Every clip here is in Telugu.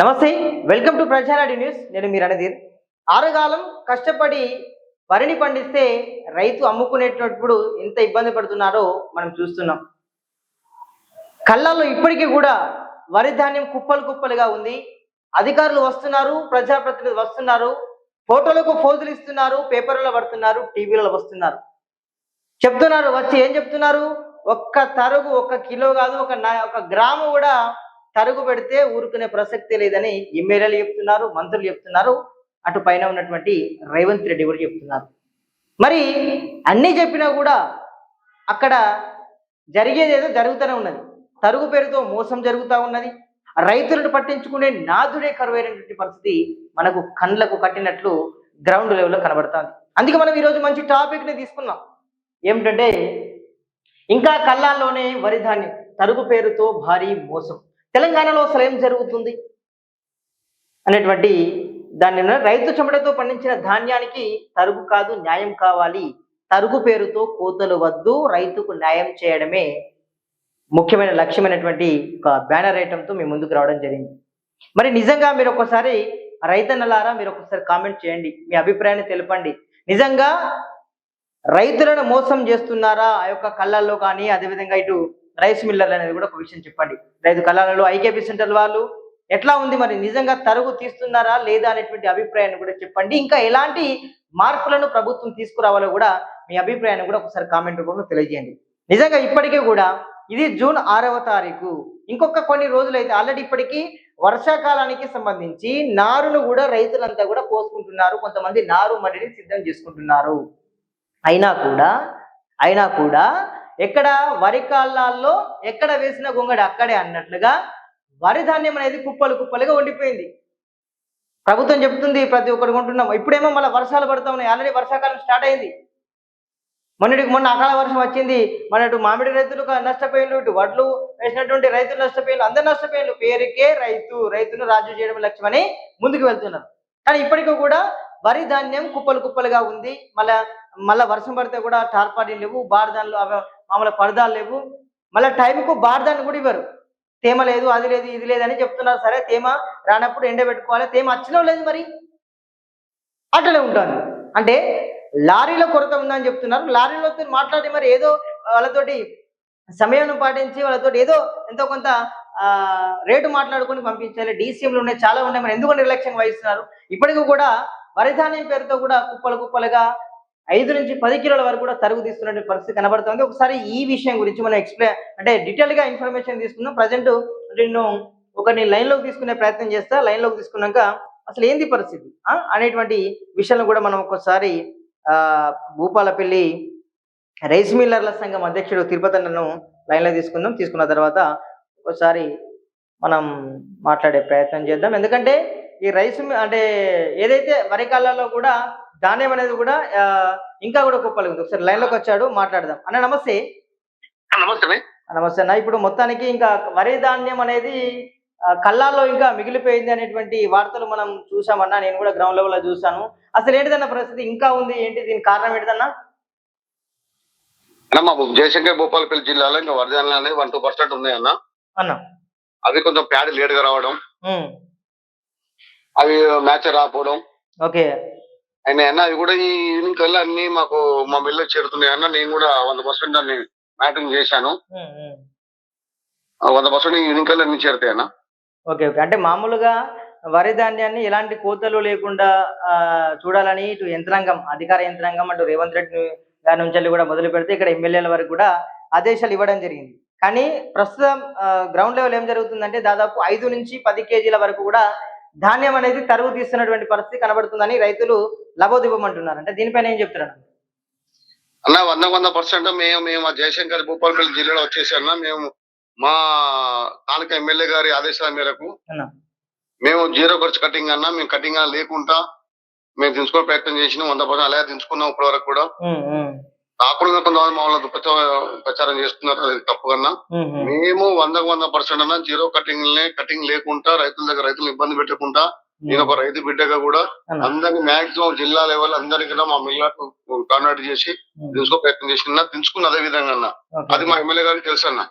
నమస్తే, వెల్కమ్ టు ప్రజారాడి న్యూస్. నేను మీ రణధీర్. ఆరుగాలం కష్టపడి వరిని పండిస్తే రైతు అమ్ముకునేటప్పుడు ఎంత ఇబ్బంది పడుతున్నారో మనం చూస్తున్నాం. కళ్ళల్లో ఇప్పటికీ కూడా వరి ధాన్యం కుప్పలు కుప్పలుగా ఉంది. అధికారులు వస్తున్నారు, ప్రజాప్రతినిధులు వస్తున్నారు, ఫోటోలకు ఫోజులు ఇస్తున్నారు, పేపర్లలో పడుతున్నారు, టీవీలలో వస్తున్నారు, చెప్తున్నారు. వచ్చి ఏం చెప్తున్నారు? ఒక్క తరుగు, ఒక్క కిలో కాదు, ఒక గ్రాము కూడా తరుగు పెడితే ఊరుకునే ప్రసక్తి లేదని ఎమ్మెల్యేలు చెప్తున్నారు, మంత్రులు చెప్తున్నారు, అటు పైన ఉన్నటువంటి రేవంత్ రెడ్డి కూడా చెప్తున్నారు. మరి అన్నీ చెప్పినా కూడా అక్కడ జరిగేది ఏదో జరుగుతూనే ఉన్నది. తరుగు పేరుతో మోసం జరుగుతూ ఉన్నది. రైతులను పట్టించుకునే నాదుడే కరువైనటువంటి పరిస్థితి మనకు కండ్లకు కట్టినట్లు గ్రౌండ్ లెవెల్లో కనబడుతుంది. అందుకే మనం ఈరోజు మంచి టాపిక్ని తీసుకున్నాం. ఏమిటంటే, ఇంకా కళ్ళాల్లోనే వరి ధాన్యం తరుగు పేరుతో భారీ మోసం. తెలంగాణలో అసలు ఏం జరుగుతుంది అనేటువంటి దాన్ని రైతు చెమటతో పండించిన ధాన్యానికి తరుగు కాదు, న్యాయం కావాలి. తరుగు పేరుతో కోతలు వద్దు, రైతుకు న్యాయం చేయడమే ముఖ్యమైన లక్ష్యమైనటువంటి ఒక బ్యానర్ ఐటంతో మీ ముందుకు రావడం జరిగింది. మరి నిజంగా మీరు ఒకసారి రైతన్నలారా మీరు ఒకసారి కామెంట్ చేయండి, మీ అభిప్రాయాన్ని తెలపండి. నిజంగా రైతులను మోసం చేస్తున్నారా ఆ యొక్క కళ్ళల్లో కానీ, అదేవిధంగా ఇటు రైస్ మిల్లర్లు అనేది కూడా ఒక విషయం చెప్పండి. రైతు కళాలలో ఐకేపీ సెంటర్ వాళ్ళు ఎట్లా ఉంది, మరి నిజంగా తరుగు తీస్తున్నారా లేదా అనేటువంటి అభిప్రాయాన్ని కూడా చెప్పండి. ఇంకా ఎలాంటి మార్పులను ప్రభుత్వం తీసుకురావాలో కూడా మీ అభిప్రాయాన్ని కూడా ఒకసారి కామెంట్ రూపంలో తెలియజేయండి. నిజంగా ఇప్పటికే కూడా ఇది జూన్ 6వ తారీఖు, ఇంకొక కొన్ని రోజులు అయితే ఆల్రెడీ ఇప్పటికీ వర్షాకాలానికి సంబంధించి నారును కూడా రైతులంతా కూడా పోసుకుంటున్నారు. కొంతమంది నారు మడిని సిద్ధం చేసుకుంటున్నారు. అయినా కూడా ఎక్కడ వరి కాళ్ళాల్లో ఎక్కడ వేసిన గొంగడి అక్కడే అన్నట్లుగా వరి ధాన్యం అనేది కుప్పలు కుప్పలుగా ఉండిపోయింది. ప్రభుత్వం చెప్తుంది ప్రతి ఒక్కరు కొంటున్నాం. ఇప్పుడేమో మళ్ళీ వర్షాలు పడుతూ ఉన్నాయి. ఆల్రెడీ వర్షాకాలం స్టార్ట్ అయింది. మొన్న అకాల వర్షం వచ్చింది. మన ఇటు మామిడి రైతులు నష్టపోయిన, ఇటు వడ్లు వేసినటువంటి రైతులు నష్టపోయిన, అందరు నష్టపోయిన. పేరుకే రైతును రాజు చేయడం లక్ష్యమని ముందుకు వెళ్తున్నారు. కానీ ఇప్పటికీ కూడా వరి ధాన్యం కుప్పలు కుప్పలుగా ఉంది. మళ్ళా వర్షం పడితే కూడా టార్పాలీలు లేవు, బార్దాన్లు మామూలు పరదాలు లేవు. మళ్ళీ టైంకు బార్దాన్ని కూడా ఇవ్వరు. తేమ లేదు, అది లేదు, ఇది లేదని చెప్తున్నారు. సరే, తేమ రానప్పుడు ఎండబెట్టుకోవాలి, తేమ వచ్చినా లేదు, మరి అట్లనే ఉంటుంది. అంటే లారీలో కొరత ఉందని చెప్తున్నారు. లారీలతో మాట్లాడి మరి ఏదో వాళ్ళతోటి సమయం పాటించి వాళ్ళతోటి ఏదో ఎంతో కొంత రేటు మాట్లాడుకొని పంపించాలి. డీసీఎంలు ఉన్నాయి, చాలా ఉన్నాయి, మరి ఎందుకు నిర్లక్ష్యం వహిస్తున్నారు? ఇప్పటికీ కూడా వరి ధాన్యం పేరుతో కూడా కుప్పలు కుప్పలుగా 5 నుంచి 10 కిలోల వరకు కూడా తరుగు తీస్తున్న పరిస్థితి కనబడుతుంది. ఒకసారి ఈ విషయం గురించి మనం అంటే డీటెయిల్ గా ఇన్ఫర్మేషన్ తీసుకుందాం. ప్రజెంట్ నేను ఒకరిని లైన్లోకి తీసుకునే ప్రయత్నం చేస్తా. లైన్లోకి తీసుకున్నాక అసలు ఏంది పరిస్థితి అనేటువంటి విషయాలను కూడా మనం ఒకసారి భూపాలపల్లి రైస్ మిల్లర్ల సంఘం అధ్యక్షుడు తిరుపతి అన్నను లైన్లో తీసుకున్న తర్వాత ఒకసారి మనం మాట్లాడే ప్రయత్నం చేద్దాం. ఎందుకంటే ఈ రైస్ అంటే ఏదైతే వరి కాలాల్లో కూడా ధాన్యం అనేది కూడా ఇంకా కూడా కుప్పలు ఉంది. ఒకసారి లైన్లోకి వచ్చాడు, మాట్లాడదాం. అన్న నమస్తే. నమస్తే అన్న. ఇప్పుడు మొత్తానికి ఇంకా వరి ధాన్యం అనేది కళ్ళాల్లో ఇంకా మిగిలిపోయింది అనేటువంటి వార్తలు మనం చూసామన్నా. నేను కూడా గ్రౌండ్ లెవెల్లో చూసాను. అసలు ఏంటిదన్న పరిస్థితి ఇంకా ఉంది, ఏంటి దీనికి కారణం ఏంటిదన్నా? మా జయశంకర్ భూపాలపల్లి జిల్లాలో ఇంకా వరి ధాన్యాలు అనేది 1-2% ఉన్నాయి అన్న. అది కొంచెం ప్యాడ్ లేట్ గా రావడం, అవి మ్యాచ్ రాకపోవడం. ఓకే అన్న అవి కూడా ఈ ఈవినింగ్ కల్లా అన్ని మాకు మా మిల్లు చేరుతున్నాయి అన్న. నేను కూడా 100% దాన్ని మ్యాటింగ్ చేశాను. 100% ఈవినింగ్ కల్లా అన్ని చేరుతాయి అన్న. ఓకే. అంటే మామూలుగా వరి ధాన్యాన్ని ఎలాంటి కోతలు లేకుండా చూడాలని ఇటు యంత్రాంగం, అధికార యంత్రాంగం అటు రేవంత్ రెడ్డి గారి నుంచి కూడా మొదలు పెడితే ఇక్కడ ఎమ్మెల్యేల వరకు కూడా ఆదేశాలు ఇవ్వడం జరిగింది. కానీ ప్రస్తుతం గ్రౌండ్ లెవెల్ ఏం జరుగుతుందంటే దాదాపు 5 నుంచి 10 కేజీల వరకు కూడా ధాన్యం అనేది తరుగు తీస్తున్నటువంటి పరిస్థితి కనబడుతుందని రైతులు లబోదివ్వమంటున్నారు. అంటే దీనిపైన ఏం చెప్తున్నారు అన్న? 100% మేము జయశంకర్ భూపాలపల్లి జిల్లాలో వచ్చేసి అన్న, మేము మా స్థానిక ఎమ్మెల్యే గారి ఆదేశాల మేరకు మేము 0 ఖర్చు కటింగ్ అన్న. మేము కటింగ్ లేకుండా మేము దించుకునే ప్రయత్నం చేసినాం. 100% అలాగే దించుకున్నాం ఇప్పటి వరకు కూడా. కాకుండా కొంతమంది మమ్మల్ని ప్రచారం చేస్తున్నారు, అది తప్పు కన్నా. మేము 100% అన్న 0 కటింగ్ లేకుండా రైతులను ఇబ్బంది పెట్టకుండా, నేను ఒక రైతు బిడ్డగా కూడా అందరికి మాక్సిమం జిల్లా లెవెల్ అందరికి మా మిల్లకు కాంటాక్ట్ చేసి దించుకో ప్రయత్నం చేసిన దించుకున్న అదే విధంగా అన్న. అది మా ఎమ్మెల్యే గారికి తెలుసు అన్న.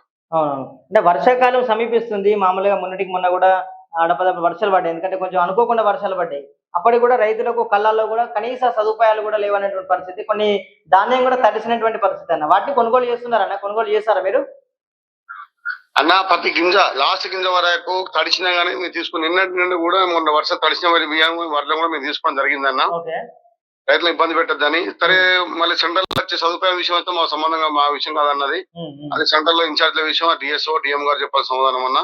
అంటే వర్షాకాలం సమీపిస్తుంది. మామూలుగా మొన్న కూడా అడపదడప వర్షాలు పడ్డాయి, ఎందుకంటే కొంచెం అనుకోకుండా వర్షాలు పడ్డాయి. అప్పటికి కూడా రైతులకు కళ్ళల్లో కూడా కనీస సదుపాయాలు కూడా లేవనేటువంటి పరిస్థితి, కొన్ని ధాన్యం కూడా తడిసినటువంటి పరిస్థితి అన్న. వాటిని కొనుగోలు చేస్తున్నారన్న, కొనుగోలు చేస్తారా మీరు? అన్న ప్రతి గింజ లాస్ట్ గింజ వరకు తడిచినా గానీ మేము తీసుకుని నిన్నటి నుండి కూడా మొన్న వర్షం తడిచిన మరి బియ్యం వడ్లు కూడా మేము తీసుకోవడం జరిగిందన్న. ఓకే. రైతులు ఇబ్బంది పెట్టద్దని. సరే మళ్ళీ సెంట్రల్ వచ్చే సదుపాయం విషయం అయితే మా సంబంధంగా మా విషయం కాదన్నది. అది సెంట్రల్ లో ఇన్ఛార్జ్ల విషయం, డిఎస్ఓ డిఎం గారు చెప్పాల్సిన సమాధానం అన్న.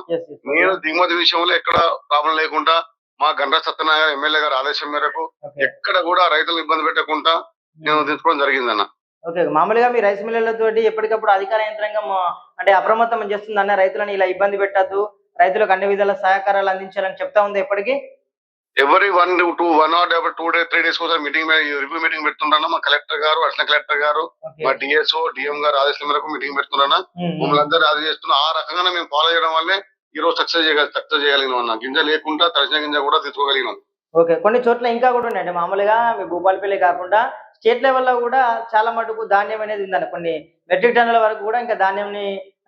నేను దిగుమతి విషయంలో ఎక్కడ ప్రాబ్లం లేకుండా మా గండ్ర సత్యనారాయణ ఎమ్మెల్యే గారి ఆదేశం మేరకు ఎక్కడ కూడా రైతులు ఇబ్బంది పెట్టకుండా నేను తీసుకోవడం జరిగిందన్న. ఓకే. మామూలుగా మీ రైస్ మిల్లర్లతోటి ఎప్పటికప్పుడు అధికార యంత్రాంగం అంటే అప్రమత్తం చేస్తుందన్న, రైతులను ఇలా ఇబ్బంది పెట్టద్దు, రైతులకు అన్ని విధాల సహకారాలు అందించాలని చెప్తా ఉంది ఎప్పటికీ? ఎవరి 1 or 2 days 3 days కోసం రివ్యూ మీటింగ్ పెడుతున్నాను. మా కలెక్టర్ గారు, అడిషనల్ కలెక్టర్ గారు, మా డిఎస్ఓ డిఎం గారు ఆదేశం మేరకు మీటింగ్ పెడుతున్నాను. మమ్మల్ని అందరూ అది చేస్తున్నా. ఆ రకంగా మేము ఫాలో చేయడం వల్లే ఈ రోజు సక్సెస్ చేయగలిగినాం అన్న. గింజ లేకుండా తడిసిన గింజ కూడా తీసుకోగలిగినాం. ఓకే. కొన్ని చోట్ల ఇంకా కూడా ఉన్నాయండి, మామూలుగా మీ భూపాలపల్లి కాకుండా స్టేట్ లెవెల్లో కూడా చాలా మటుకు ధాన్యం అనేది ఉందన్న. కొన్ని మెట్రిక్ టన్నుల వరకు కూడా ఇంకా ధాన్యంని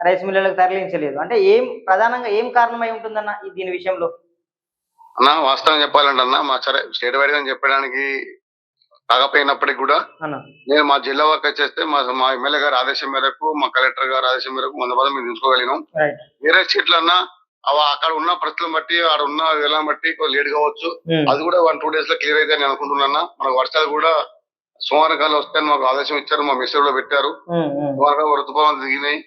రైస్ మిల్లర్లకు తరలించలేదు. అంటే ప్రధానంగా ఏం కారణమై ఉంటుందన్న దీని విషయంలో? అన్న వాస్తవం చెప్పాలంటే అన్న, మా సరే స్టేట్ వైడ్ గా చెప్పడానికి కాకపోయినప్పటికీ కూడా నేను మా జిల్లా వరకు వచ్చేస్తే మా ఎమ్మెల్యే గారి ఆదేశం మేరకు, మా కలెక్టర్ గారి ఆదేశం మేరకు 100% మేము తీసుకోగలిగినాం. వేరే సీట్లు అన్నా అక్కడ ఉన్న పరిస్థితులను బట్టి, ఆడ ఉన్న వేళను బట్టి లేట్ కావచ్చు. అది కూడా 1-2 days లో క్లియర్ అయితే నేను అనుకుంటున్నా. మనకు వర్షాలు కూడా సోమవారం వస్తాయని మాకు ఆదేశం ఇచ్చారు, మా మెసేజ్ లో పెట్టారు. సోమవారం ఋతుపవనాలు దిగినాయి,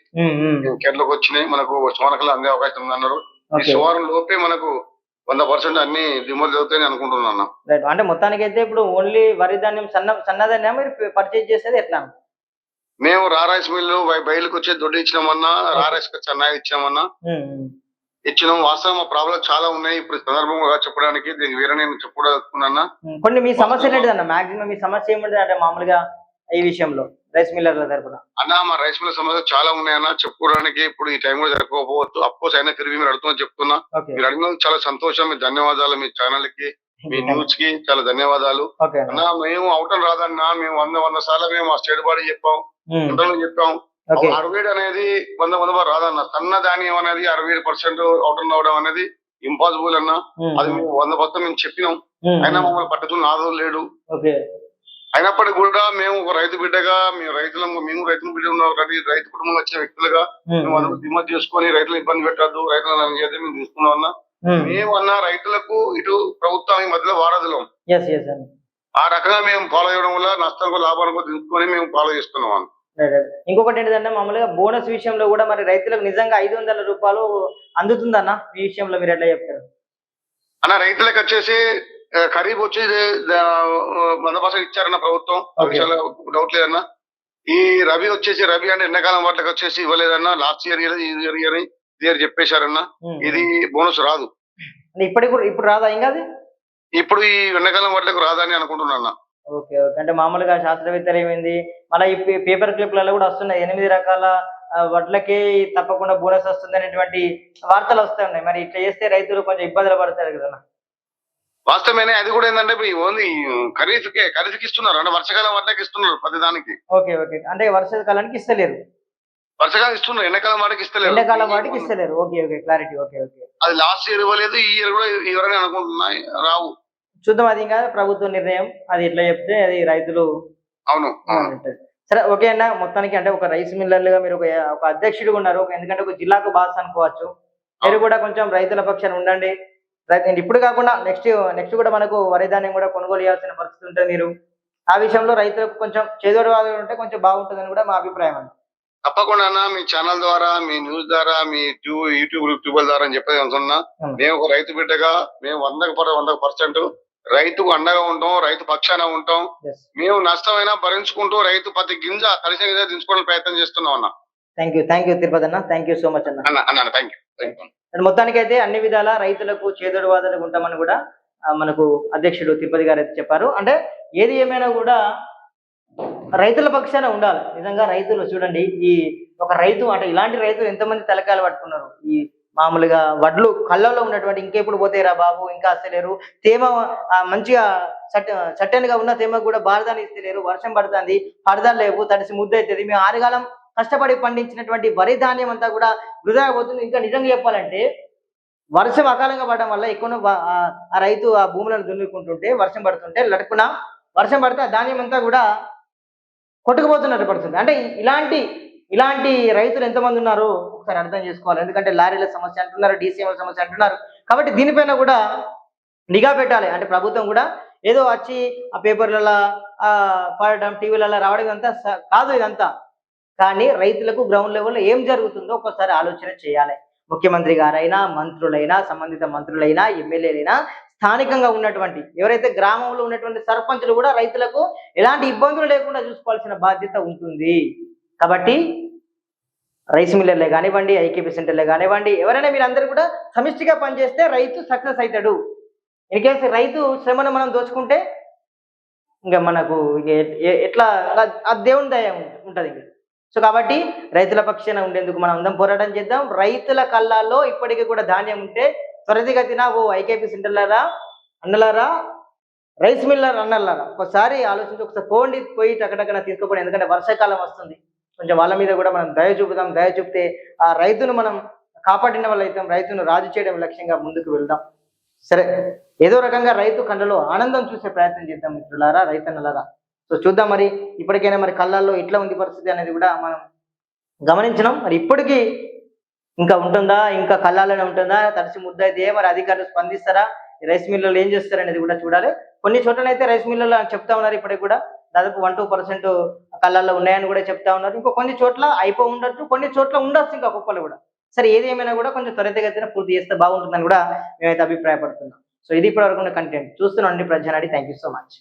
కేరళకు వచ్చినాయి, మనకు సోమవారం అందే అవకాశం ఉందన్నారు. ఈ సోమవారం లోపే మనకు 100% అన్ని దిగుమతి జరుగుతాయని అనుకుంటున్నాను. అంటే మొత్తానికి అయితే ఇప్పుడు ఓన్లీ వరి ధాన్యం సన్నధాన్యం మీరు పర్చేజ్ చేసేది ఎట్లా? మేము రైస్ మిల్లు బయలుకి వచ్చే దొడ్డు ఇచ్చినామన్నా, రైస్ సన్నాయి ఇచ్చామన్నా, ఇచ్చినాం. వాస్తవం మా ప్రాబ్లం చాలా ఉన్నాయి. ఇప్పుడు సందర్భంగా చెప్పడానికి దీనికి వేరే నేను చెప్పదలుచుకున్నా. కొన్ని మీ సమస్య ఏంటిదన్న, మాక్సిమం మీ సమస్య ఏమిటి అంటే మామూలుగా ఈ విషయంలో రైస్ మిల్లర్ల తరపున? అన్న మా రైస్ మిల్లర్ సమస్య చాలా ఉన్నాయన్న, చెప్పుకోవడానికి ఇప్పుడు ఈ టైం కూడా జరగకపోవచ్చు. అఫ్కోర్స్ అయినా తిరిగి మీరు అడుగుతున్నా చెప్తున్నా. మీరు అడిగినందుకు చాలా సంతోషం, మీ ధన్యవాదాలు. మీ ఛానల్ కి, మీ న్యూస్ కి చాలా ధన్యవాదాలు అన్న. మేము అవటం రాదన్నా, మేము 100 సార్లు మేము ఆ స్టేట్ బాడీ చెప్పాం, చెప్పాం. 67 అనేది 100 రాదన్న. సన్న ధాన్యం అనేది 67% అవటం రావడం అనేది ఇంపాసిబుల్ అన్న. అది మేము 100% మేము చెప్పినాం. అయినా మమ్మల్ని పట్టుకుని నాదు లేడు. అయినప్పటికీ కూడా మేము ఒక రైతు బిడ్డగా, మేము రైతు బిడ్డ ఉన్నాం కానీ రైతు కుటుంబం వచ్చిన వ్యక్తులుగా మేము అందరూ దిమ్మతి చేసుకుని రైతులు ఇబ్బంది పెట్టద్దు, రైతులను చేస్తే మేము తీసుకున్నాం అన్న. మేము అన్న రైతులకు ఇటు ప్రభుత్వానికి మధ్యలో వారధులం. ఆ రకంగా మేము ఫాలో చేయడం వల్ల నష్టానికి లాభానికి తీసుకొని మేము ఫాలో చేస్తున్నాం అన్న. ఇంకొకటి ఏంటంటే మామూలుగా బోనస్ విషయంలో కూడా మరి రైతులకు నిజంగా 500 రూపాయలు అందుతుందన్న, ఈ విషయంలో మీరు ఎట్లా చెప్తారు అన్న? రైతులకు వచ్చేసి ఖరీఫ్ వచ్చి 100% ఇచ్చారన్న ప్రభుత్వం, డౌట్ లేదన్నా. ఈ రబీ వచ్చేసి రబీ అంటే ఎండాకాలం వాటికి వచ్చేసి ఇవ్వలేదన్నా. లాస్ట్ ఇయర్ ఇయర్ చెప్పేశారన్నా. ఇది బోనస్ రాదు ఇప్పుడు రాదా? ఇంకా ఇప్పుడు ఈ ఎండాకాలం వాటికి రాదని అనుకుంటున్నా. ఓకే. ఓకే. అంటే మామూలుగా శాస్త్రవేత్తలు ఏమైంది, మళ్ళీ ఈ పేపర్ క్లిప్లలో కూడా వస్తున్నాయి 8 రకాల వడ్లకి తప్పకుండా బోనస్ వస్తుంది అనేటువంటి వార్తలు వస్తున్నాయి. మరి ఇట్లా చేస్తే రైతులు కొంచెం ఇబ్బందులు పడతారు కదా? వాస్తవమే. అది కూడా ఏంటంటే ఓన్లీ ఖరీఫ్కి ఇస్తున్నారు అంటే వర్షాకాలం వాటికి ఇస్తున్నారు ప్రతి దానికి. ఓకే. ఓకే. అంటే వర్షాకాలానికి ఇస్తలేరు, వర్షాకాలం ఇస్తున్నారు, ఎండాకాలం వాటికి ఇస్తలేరు. ఎండాకాలం వాటికి ఇస్తలేరు. Okay. Okay. Clarity. Okay. Okay. అది లాస్ట్ ఇయర్ ఇవ్వలేదు, ఈ ఇయర్ కూడా ఎవరైనా అనుకుంటున్నాయి రావు. చూద్దాం, అది ఇంకా ప్రభుత్వ నిర్ణయం. అది ఎట్లా చెప్తే అది రైతులు. అవును. సరే. ఓకే అన్న, మొత్తానికి అంటే ఒక రైస్ మిల్లర్లుగా మీరు ఒక అధ్యక్షుడిగా ఉన్నారు. ఎందుకంటే ఒక జిల్లాకు బాస్ అనుకోవచ్చు. మీరు కూడా కొంచెం రైతుల పక్షాన ఉండండి. ఇప్పుడు కాకుండా నెక్స్ట్ కూడా మనకు వరి ధాన్యం కూడా కొనుగోలు చేయాల్సిన పరిస్థితి ఉంటుంది. మీరు ఆ విషయంలో రైతులకు కొంచెం చేదోడు వాదోడు ఉంటే కొంచెం బాగుంటుందని కూడా మా అభిప్రాయం అండి. తప్పకుండా మీ ఛానల్ ద్వారా, మీ న్యూస్ ద్వారా, మీ యూట్యూబ్ ద్వారా అని చెప్పేది అనుకున్నా. మేము ఒక రైతు బిడ్డగా మేము 100% రైతుకు అండగా ఉంటాం, రైతు పక్షాన ఉంటాం. మేము నష్టమైనా భరించుకుంటూ రైతు ప్రతి గింజ కలిసిన గింజ దించుకోవడానికి ప్రయత్నం చేస్తున్నాం అన్న. థ్యాంక్ యూ తిరుపతి అన్న. థ్యాంక్ యూ సో మచ్ అన్న. Thank you. మొత్తానికి అయితే అన్ని విధాల రైతులకు చేదోడు వాదోడుగా ఉంటామని కూడా మనకు అధ్యక్షుడు తిరుపతి గారు అయితే చెప్పారు. అంటే ఏది ఏమైనా కూడా రైతుల పక్షాన ఉండాలి. నిజంగా రైతులు చూడండి, ఈ ఒక రైతు అంటే ఇలాంటి రైతులు ఎంతమంది తలకాయలు పట్టుకున్నారు. ఈ మామూలుగా వడ్లు కళ్ళల్లో ఉన్నటువంటి ఇంకెప్పుడు పోతేరా బాబు, ఇంకా అస్తలేరు. తేమ మంచిగా చట్టనిగా ఉన్న తేమ కూడా బారదాన్ని ఇస్తలేరు. వర్షం పడుతుంది, పడదాలు లేవు, తడిసి ముద్ద అవుతుంది. మేము 6 కాలం కష్టపడి పండించినటువంటి వరి ధాన్యం అంతా కూడా వృధా పోతుంది. ఇంకా నిజంగా చెప్పాలంటే వర్షం అకాలంగా పడడం వల్ల ఎక్కువ ఆ రైతు ఆ భూములను దున్నుకుంటుంటే వర్షం పడుతుంటే లటుకున వర్షం పడితే ఆ ధాన్యం అంతా కూడా కొట్టుకుపోతున్నట్టు పడుతుంది. అంటే ఇలాంటి ఇలాంటి రైతులు ఎంతమంది ఉన్నారో ఒకసారి అర్థం చేసుకోవాలి. ఎందుకంటే లారీల సమస్య అంటున్నారు, డీసీఎంల సమస్య అంటున్నారు. కాబట్టి దీనిపైన కూడా నిఘా పెట్టాలి. అంటే ప్రభుత్వం కూడా ఏదో వచ్చి ఆ పేపర్లలో పడడం, టీవీలలో రావడం ఇదంతా కాదు ఇదంతా. కానీ రైతులకు గ్రౌండ్ లెవెల్లో ఏం జరుగుతుందో ఒకసారి ఆలోచన చేయాలి. ముఖ్యమంత్రి గారైనా, మంత్రులైనా, సంబంధిత మంత్రులైనా, ఎమ్మెల్యేలైనా, స్థానికంగా ఉన్నటువంటి ఎవరైతే గ్రామంలో ఉన్నటువంటి సర్పంచులు కూడా రైతులకు ఎలాంటి ఇబ్బందులు లేకుండా చూసుకోవాల్సిన బాధ్యత ఉంటుంది. కాబట్టి రైస్ మిల్లర్లే కానివ్వండి, ఐకేపీ సెంటర్లే కానివ్వండి, ఎవరైనా మీరందరూ కూడా సమిష్టిగా పనిచేస్తే రైతు సక్సెస్ అవుతాడు. ఇన్ కేసు రైతు శ్రమను మనం దోచుకుంటే ఇంకా మనకు ఎట్లా ఆ దేవుని దయ ఉంటుంది ఇంకా. సో కాబట్టి రైతుల పక్షాన ఉండేందుకు మనం అందరం పోరాటం చేద్దాం. రైతుల కళ్ళాల్లో ఇప్పటికీ కూడా ధాన్యం ఉంటే త్వరితగతిన ఐకేపీ సెంటర్లరా, అన్నలారా, రైస్ మిల్లర్ అన్నలారా ఒకసారి ఆలోచించి ఒకసారి పోయి టకటకన తీసుకుపోండి. ఎందుకంటే వర్షాకాలం వస్తుంది. కొంచెం వాళ్ళ మీద కూడా మనం దయ చూపుదాం. దయ చూపితే ఆ రైతును మనం కాపాడిన వాళ్ళు అవుతాం. రైతును రాజు చేయడం లక్ష్యంగా ముందుకు వెళ్దాం. సరే, ఏదో రకంగా రైతు కళ్ళలో ఆనందం చూసే ప్రయత్నం చేద్దాం మిత్రులారా, రైతన్నలారా. సో చూద్దాం మరి ఇప్పటికైనా మరి కళ్ళల్లో ఎట్లా ఉంది పరిస్థితి అనేది కూడా మనం గమనించినాం. మరి ఇప్పటికీ ఇంకా ఉంటుందా, ఇంకా కళ్ళాలోనే ఉంటుందా, తడిసి ముద్దయితే మరి అధికారులు స్పందిస్తారా, రైస్ మిల్లులు ఏం చేస్తారు అనేది కూడా చూడాలి. కొన్ని చోట్లనైతే రైస్ మిల్లులు చెప్తా ఉన్నారు ఇప్పటికి కూడా దాదాపు 1-2% కళ్ళల్లో ఉన్నాయని కూడా చెప్తా ఉన్నారు. ఇంకో కొన్ని చోట్ల అయిపో ఉండొచ్చు, కొన్ని చోట్ల ఉండొచ్చు ఇంకా కుప్పలు కూడా. సరే, ఏది ఏమైనా కూడా కొంచెం త్వరితగతిన పూర్తి చేస్తే బాగుంటుందని కూడా మేమైతే అభిప్రాయపడుతున్నాం. సో ఇది ఇప్పటి వరకు ఉన్న కంటెంట్ చూస్తున్నాండి ప్రజానాడి. Thank you so much.